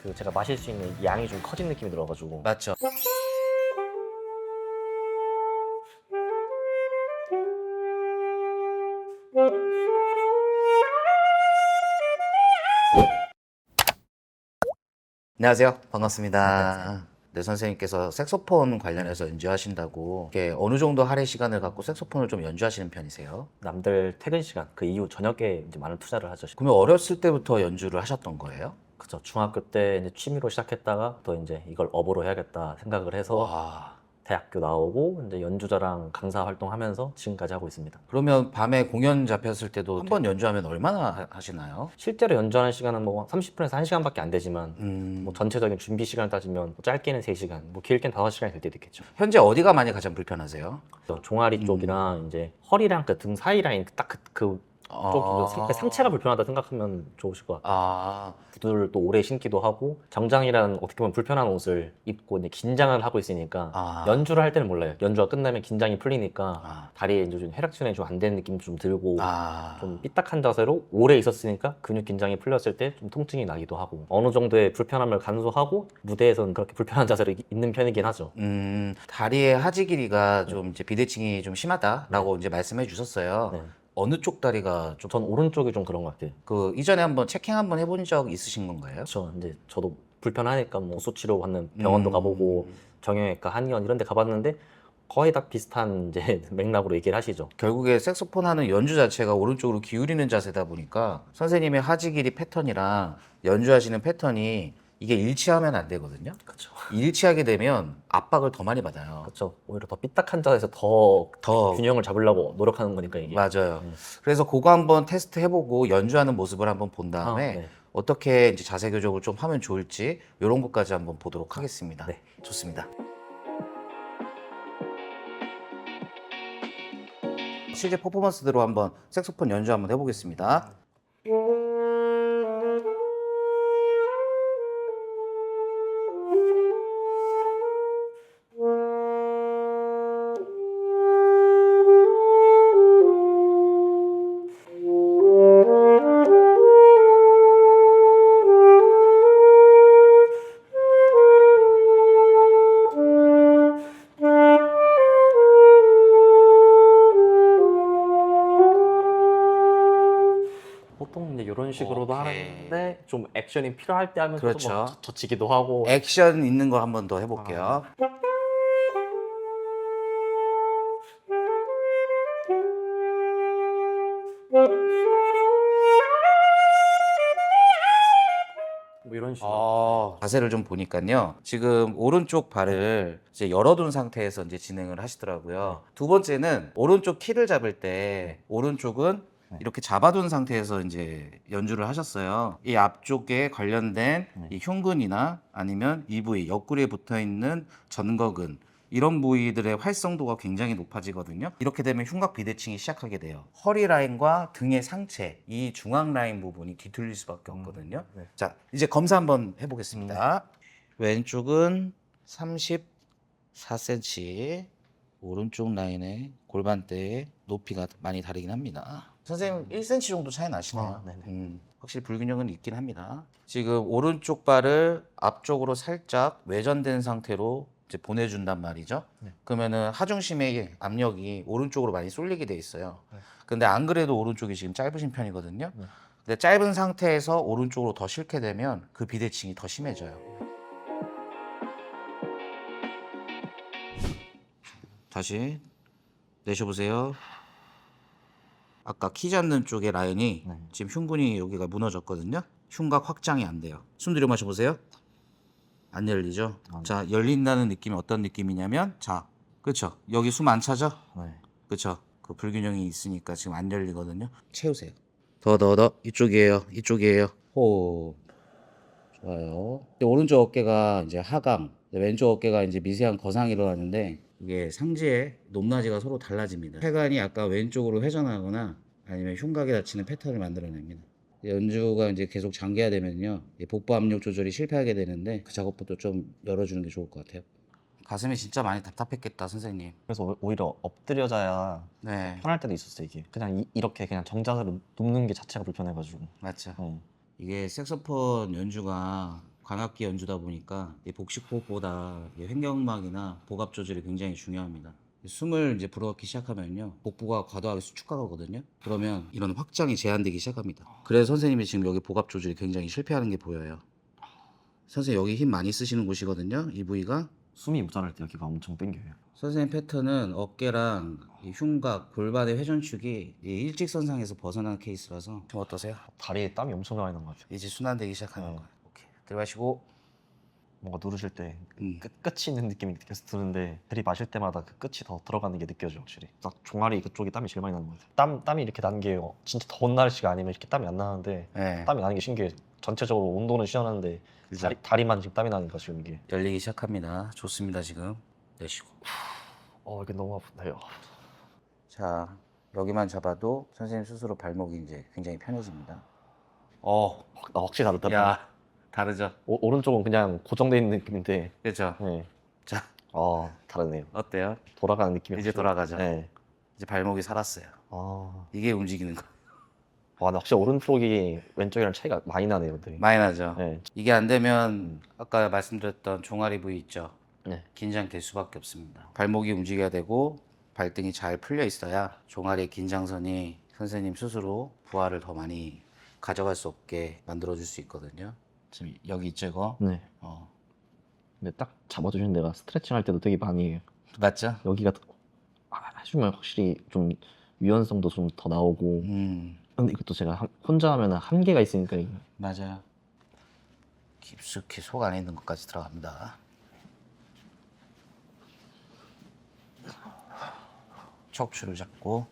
그 제가 마실 수 있는 양이 좀 커진 느낌이 들어가지고. 맞죠? 안녕하세요. 반갑습니다. 네, 선생님께서 색소폰 관련해서 연주하신다고 이렇게 어느 정도 할애 시간을 갖고 색소폰을 좀 연주하시는 편이세요? 남들 퇴근 시간 그 이후 저녁에 이제 많은 투자를 하죠. 그러면 어렸을 때부터 연주를 하셨던 거예요? 그쵸. 중학교 때 이제 취미로 시작했다가 또 이제 이걸 업으로 해야겠다 생각을 해서 와. 대학교 나오고 이제 연주자랑 강사 활동하면서 지금까지 하고 있습니다. 그러면 밤에 공연 잡혔을 때도 한 번 연주하면 얼마나 하시나요? 실제로 연주하는 시간은 뭐 30분에서 1시간밖에 안 되지만 뭐 전체적인 준비 시간을 따지면 뭐 짧게는 3시간, 뭐 길게는 5시간이 될 때도 있겠죠. 현재 어디가 많이 가장 불편하세요? 또 종아리 쪽이랑 이제 허리랑 그 등 사이 라인 딱 그 쪽이 상체가 불편하다 생각하면 좋으실 것 같아요. 아, 구두를 또 오래 신기도 하고 정장이라는 어떻게 보면 불편한 옷을 입고 이제 긴장을 하고 있으니까 아. 연주를 할 때는 몰라요. 연주가 끝나면 긴장이 풀리니까 아. 다리에 이제 좀 혈액순환이 좀 안 되는 느낌도 좀 들고 아. 좀 삐딱한 자세로 오래 있었으니까 근육 긴장이 풀렸을 때 좀 통증이 나기도 하고 어느 정도의 불편함을 감수하고 무대에서는 그렇게 불편한 자세로 있는 편이긴 하죠. 다리의 하지 길이가 좀 이제 비대칭이 좀 심하다라고 이제 말씀해 주셨어요. 네. 어느 쪽 다리가 좀 전 오른쪽이 좀 그런 것 같아요. 그 이전에 한번 체킹 한번 해본 적 있으신 건가요? 그렇죠. 이제 저도 불편하니까 뭐 수치료 받는 병원도 가보고 정형외과, 한의원 이런 데 가봤는데 거의 다 비슷한 이제 맥락으로 얘기를 하시죠. 결국에 색소폰 하는 연주 자체가 오른쪽으로 기울이는 자세다 보니까 선생님의 하지 길이 패턴이랑 연주하시는 패턴이 이게 일치하면 안 되거든요. 그렇죠. 일치하게 되면 압박을 더 많이 받아요. 그렇죠. 오히려 더 삐딱한 자세에서 더 더 균형을 잡으려고 노력하는 거니까 이게. 맞아요. 그래서 그거 한번 테스트 해보고 연주하는 모습을 한번 본 다음에 네. 어떻게 이제 자세 교정을 좀 하면 좋을지 이런 것까지 한번 보도록 하겠습니다. 네. 좋습니다. 실제 퍼포먼스대로 한번 색소폰 연주 한번 해보겠습니다. 보통 이제 이런 식으로도 오케이. 하는데 좀 액션이 필요할 때 하면 그렇죠. 뭐 젖히기도 하고. 액션 있는 거 한번 더 해볼게요. 뭐 이런 식으로. 자세를 좀 보니까요. 지금 오른쪽 발을 이제 열어둔 상태에서 이제 진행을 하시더라고요. 두 번째는 오른쪽 키를 잡을 때 오른쪽은 이렇게 잡아둔 상태에서 이제 연주를 하셨어요. 이 앞쪽에 관련된 이 흉근이나 아니면 이 부위, 옆구리에 붙어 있는 전거근 이런 부위들의 활성도가 굉장히 높아지거든요. 이렇게 되면 흉곽 비대칭이 시작하게 돼요. 허리 라인과 등의 상체, 이 중앙 라인 부분이 뒤틀릴 수밖에 없거든요. 네. 자, 이제 검사 한번 해보겠습니다. 왼쪽은 34cm, 오른쪽 라인의 골반대의 높이가 많이 다르긴 합니다. 선생님 1cm 정도 차이 나시네요. 네네. 확실히 불균형은 있긴 합니다. 지금 오른쪽 발을 앞쪽으로 살짝 외전된 상태로 이제 보내준단 말이죠. 그러면은 하중심의 압력이 오른쪽으로 많이 쏠리게 돼 있어요. 근데 안 그래도 오른쪽이 지금 짧으신 편이거든요. 근데 짧은 상태에서 오른쪽으로 더 실게 되면 그 비대칭이 더 심해져요. 다시 내셔보세요. 아까 키 잡는 쪽의 라인이 지금 흉근이 여기가 무너졌거든요. 흉곽 확장이 안 돼요. 숨 들여 마셔보세요. 안 열리죠? 자, 열린다는 느낌이 어떤 느낌이냐면, 자, 그렇죠? 여기 숨 안 차죠? 그렇죠? 그 불균형이 있으니까 지금 안 열리거든요. 채우세요. 더 이쪽이에요. 이쪽이에요. 호흡. 좋아요. 오른쪽 어깨가 이제 하강, 왼쪽 어깨가 이제 미세한 거상이 일어나는데 이게 상지의 높낮이가 서로 달라집니다. 혈관이 아까 왼쪽으로 회전하거나 아니면 흉곽에 닫히는 패턴을 만들어냅니다. 연주가 이제 계속 장기화되면요, 복부 압력 조절이 실패하게 되는데 그 작업부터 좀 열어주는 게 좋을 것 같아요. 가슴이 진짜 많이 답답했겠다, 선생님. 그래서 오히려 엎드려 자야 네, 편할 때도 있었어요. 이게 그냥 이렇게 그냥 정자세로 눕는 게 자체가 불편해가지고. 맞죠. 네. 이게 색소폰 연주가 관악기 연주다 보니까 이 복식호흡보다 이 횡격막이나 복압 조절이 굉장히 중요합니다. 숨을 이제 불어넣기 시작하면요, 복부가 과도하게 수축하거든요. 그러면 이런 확장이 제한되기 시작합니다. 그래서 선생님이 지금 여기 복압 조절이 굉장히 실패하는 게 보여요. 선생님 여기 힘 많이 쓰시는 곳이거든요. 이 부위가. 숨이 모자랄 때 여기가 엄청 땡겨요. 선생님 패턴은 어깨랑 이 흉곽, 골반의 회전축이 이 일직선상에서 벗어난 케이스라서 좀 어떠세요? 다리에 땀이 엄청 많이 나는 것 같아요. 이제 순환되기 시작하는 거예요. 오케이. 들어가시고. 뭔가 누르실 때 음. 끝이 있는 느낌이 계속 드는데 들이마실 때마다 그 끝이 더 들어가는 게 느껴져요. 확실히 딱 종아리 그쪽이 땀이 제일 많이 나는 것 같아요. 땀이 이렇게 나는 게 진짜 더운 날씨가 아니면 이렇게 땀이 안 나는데 네. 땀이 나는 게 신기해요. 전체적으로 온도는 시원한데 그죠? 다리만 지금 땀이 나니까 지금 이게 열리기 시작합니다. 좋습니다. 지금 내쉬고. 이게 너무 아픈데요. 자, 여기만 잡아도 선생님 스스로 발목이 이제 굉장히 편해집니다. 확실히 다르더라. 야, 다르죠? 오른쪽은 그냥 고정돼 있는 느낌인데 그렇죠? 네. 자, 다르네요. 어때요? 돌아가는 느낌이 이제 확실히- 돌아가죠? 네. 이제 발목이 살았어요. 이게 움직이는 거. 근데 확실히 오른쪽이 왼쪽이랑 차이가 많이 나네요. 되게. 많이 나죠? 네. 이게 안 되면 아까 말씀드렸던 종아리 부위 있죠? 네. 긴장될 수밖에 없습니다. 발목이 움직여야 되고 발등이 잘 풀려 있어야 종아리 긴장선이 선생님 스스로 부하를 더 많이 가져갈 수 없게 만들어줄 수 있거든요. 지금 여기 있죠, 이거? 네. 근데 딱 잡아주시는 데가 스트레칭 할 때도 되게 많이 해요. 맞죠? 여기가 해주면 확실히 좀 유연성도 좀 더 나오고. 근데 이것도 제가 혼자 하면 한계가 있으니까 이게. 맞아요. 깊숙이 속 안에 있는 것까지 들어갑니다. 척추를 잡고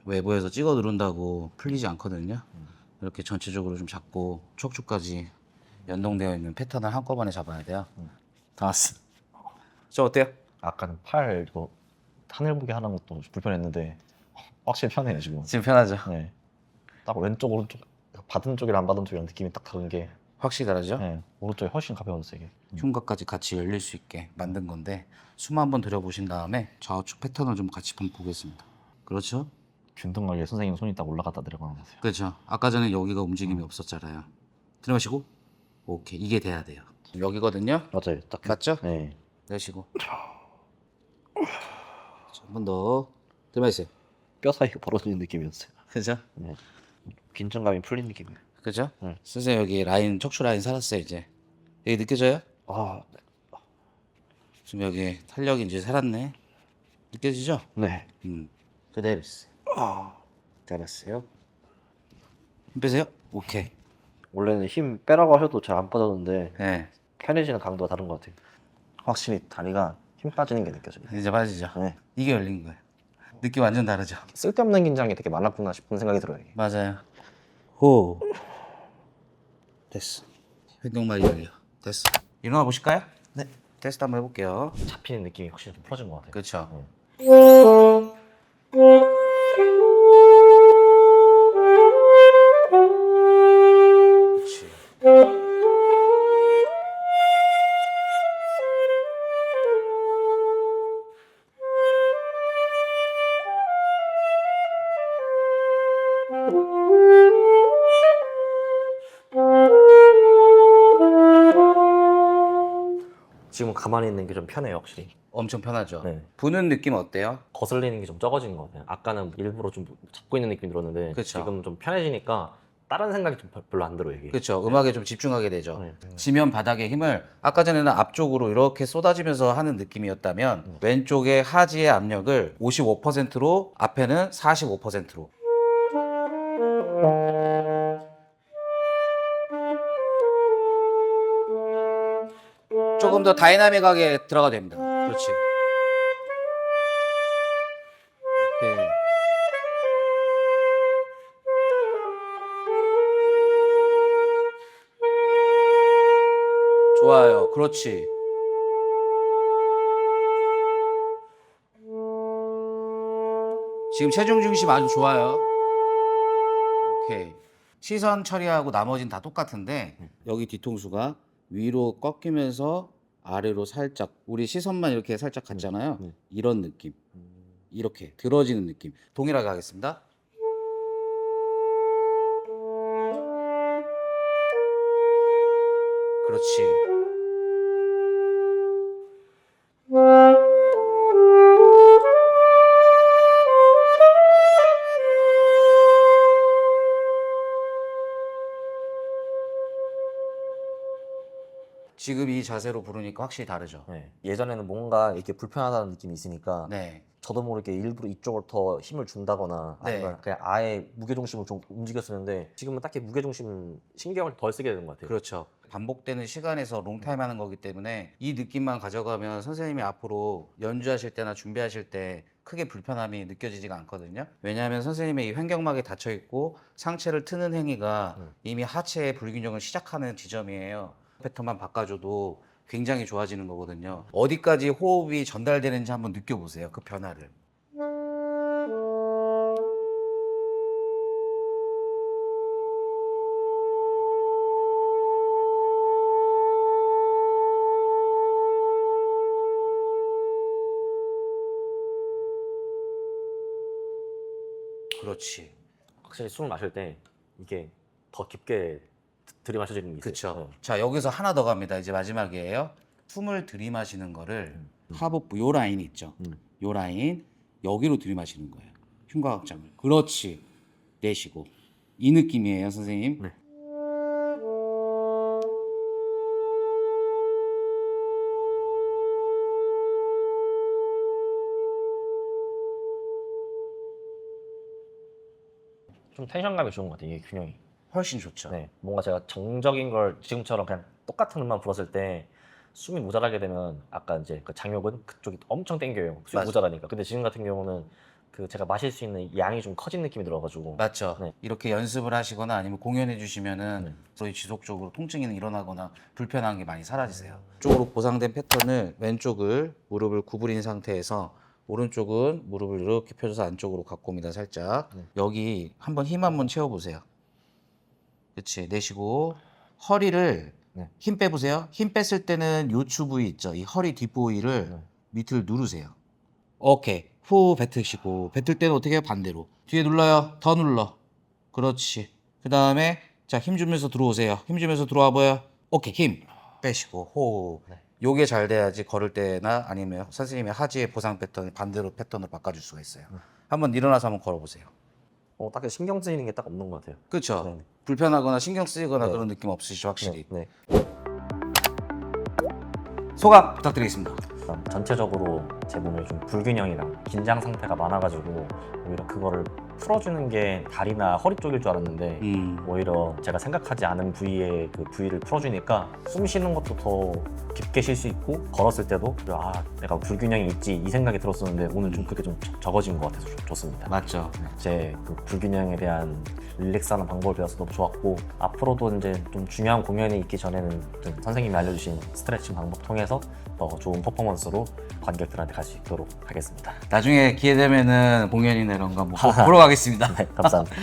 외부에서 찍어 누른다고 풀리지 않거든요. 이렇게 전체적으로 좀 잡고 척추까지 연동되어 있는 패턴을 한꺼번에 잡아야 돼요. 다 왔어. 저 어때요? 아까는 팔 이거 하늘 보기 하는 것도 좀 불편했는데 확실히 편해요 지금. 지금 편하죠? 네. 딱 왼쪽 오른쪽 받은 쪽이랑 안 받은 쪽이랑 느낌이 딱 다른 게 확실히 다르죠? 네. 오른쪽이 훨씬 가벼웠어요 이게. 흉곽까지 같이 열릴 수 있게 만든 건데 숨 한번 들여보신 다음에 좌우측 패턴을 좀 같이 한번 보겠습니다. 그렇죠? 균등하게 선생님 손이 딱 올라갔다 내려가는 것 같아요. 그렇죠. 아까 전에 여기가 움직임이 없었잖아요. 들어마시고. 오케이. 이게 돼야 돼요. 여기거든요. 맞아요. 딱 맞죠? 네. 내쉬고. 한 번 더. 들어마세요. 뼈 사이가 벌어지는 느낌이었어요. 그죠? 네. 긴장감이 풀린 느낌이에요. 그죠? 네. 선생님 여기 라인 척추 라인 살았어요 이제. 여기 느껴져요? 지금 여기 탄력이 이제 살았네. 느껴지죠? 네. 그대로 있어요. 잘했어요. 힘 빼세요. 오케이. 원래는 힘 빼라고 하셔도 잘 안 빠졌는데 네. 편해지는 강도가 다른 것 같아요. 확실히 다리가 힘 빠지는 게 느껴져요. 이제 빠지죠? 네. 이게 열린 거예요. 느낌 완전 다르죠? 쓸데없는 긴장이 되게 많았구나 싶은 생각이 들어요. 이게. 맞아요. 호. 됐어. 횡격막이 열려. 됐어. 일어나 보실까요? 네. 테스트 한번 해볼게요. 잡히는 느낌이 확실히 좀 풀어진 것 같아요. 그렇죠. 그렇지. 지금 가만히 있는 게 좀 편해요, 확실히. 엄청 편하죠. 네. 부는 느낌 어때요? 거슬리는 게 좀 적어진 것 같아요. 아까는 일부러 좀 잡고 있는 느낌이 들었는데 그쵸. 지금 좀 편해지니까 다른 생각이 좀 별로 안 들어요, 이게. 그렇죠. 음악에 좀 집중하게 되죠. 네. 지면 바닥의 힘을 아까 전에는 앞쪽으로 이렇게 쏟아지면서 하는 느낌이었다면 왼쪽의 하지의 압력을 55%로 앞에는 45%로 조금 더 다이나믹하게 들어가야 됩니다. 그렇지. 오케이. 좋아요. 그렇지. 지금 체중 중심 아주 좋아요. 오케이. 시선 처리하고 나머지는 다 똑같은데 여기 뒤통수가 위로 꺾이면서 아래로 살짝 우리 시선만 이렇게 살짝 갔잖아요. 이런 느낌. 이렇게 들어지는 느낌. 동일하게 하겠습니다. 그렇지. 지금 이 자세로 부르니까 확실히 다르죠. 네. 예전에는 뭔가 이렇게 불편하다는 느낌이 있으니까 네. 저도 모르게 일부러 이쪽을 더 힘을 준다거나 네. 아니면 그냥 아예 무게중심을 좀 움직였었는데 지금은 딱히 무게중심 신경을 덜 쓰게 되는 것 같아요. 그렇죠. 반복되는 시간에서 롱타임 하는 거기 때문에 이 느낌만 가져가면 선생님이 앞으로 연주하실 때나 준비하실 때 크게 불편함이 느껴지지가 않거든요. 왜냐하면 선생님의 이 횡격막이 닫혀 있고 상체를 트는 행위가 이미 하체의 불균형을 시작하는 지점이에요. 패턴만 바꿔줘도 굉장히 좋아지는 거거든요. 어디까지 호흡이 전달되는지 한번 느껴보세요. 그 변화를. 그렇지. 확실히 술을 마실 때 이게 더 깊게 들이마셔지는 게 있어요. 그렇죠. 자, 여기서 하나 더 갑니다. 이제 마지막이에요. 숨을 들이마시는 거를 하복부 요 라인 있죠. 요 라인 여기로 들이마시는 거예요. 흉곽장을. 그렇지. 내쉬고. 이 느낌이에요, 선생님. 네. 좀 텐션감이 좋은 것 같아요. 이게 균형이. 훨씬 좋죠. 네, 뭔가 제가 정적인 걸 지금처럼 그냥 똑같은 음만 불었을 때 숨이 모자라게 되면 아까 이제 그 장요근 그쪽이 엄청 땡겨요. 숨이 맞아. 모자라니까. 근데 지금 같은 경우는 그 제가 마실 수 있는 양이 좀 커진 느낌이 들어가지고. 맞죠. 네. 이렇게 연습을 하시거나 아니면 공연해 주시면은 저희 지속적으로 통증이 일어나거나 불편한 게 많이 사라지세요. 쪽으로 보상된 패턴을 왼쪽을 무릎을 구부린 상태에서 오른쪽은 무릎을 이렇게 펴줘서 안쪽으로 갖고 옵니다. 살짝. 여기 한번 힘 한번 채워보세요. 그렇지. 내쉬고 허리를 네. 힘 빼보세요. 힘 뺐을 때는 요추 부위 있죠. 이 허리 뒷부위를 밑을 누르세요. 오케이. 후 뱉으시고 뱉을 때는 어떻게 해요? 반대로. 뒤에 눌러요. 더 눌러. 그렇지. 그 다음에 자, 힘 주면서 들어오세요. 힘 주면서 들어와 보여. 오케이. 힘 빼시고 호흡. 요게 잘 돼야지 걸을 때나 아니면 선생님의 하지의 보상 패턴 반대로 패턴을 바꿔줄 수가 있어요. 한번 일어나서 한번 걸어보세요. 딱히 신경 쓰이는 게 딱 없는 것 같아요. 그렇죠. 네. 불편하거나 신경 쓰이거나 네. 그런 느낌 없으시죠, 확실히. 네. 소감 부탁드리겠습니다. 일단 전체적으로 제 몸에 좀 불균형이랑 긴장 상태가 많아가지고 오히려 그거를 풀어주는 게 다리나 허리 쪽일 줄 알았는데 오히려 제가 생각하지 않은 부위의 그 부위를 풀어주니까 숨 쉬는 것도 더 깊게 쉴 수 있고 걸었을 때도 내가 불균형이 있지 이 생각이 들었었는데 오늘 좀 그게 좀 적어진 것 같아서 좋습니다. 맞죠. 제 그 불균형에 대한 릴렉스하는 방법을 배워서 너무 좋았고 앞으로도 이제 좀 중요한 공연이 있기 전에는 좀 선생님이 알려주신 스트레칭 방법 통해서 더 좋은 퍼포먼스로 관객들한테 갈 수 있도록 하겠습니다. 나중에 기회 되면은 공연이나 이런 거 한번 꼭 보러 가겠습니다. 네, 감사합니다.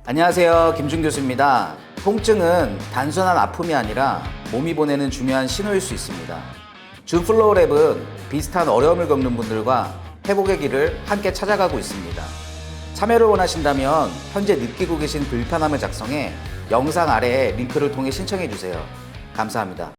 안녕하세요, 김준 교수입니다. 통증은 단순한 아픔이 아니라 몸이 보내는 중요한 신호일 수 있습니다. 준 플로우랩은 비슷한 어려움을 겪는 분들과 회복의 길을 함께 찾아가고 있습니다. 참여를 원하신다면 현재 느끼고 계신 불편함을 작성해 영상 아래에 링크를 통해 신청해 주세요. 감사합니다.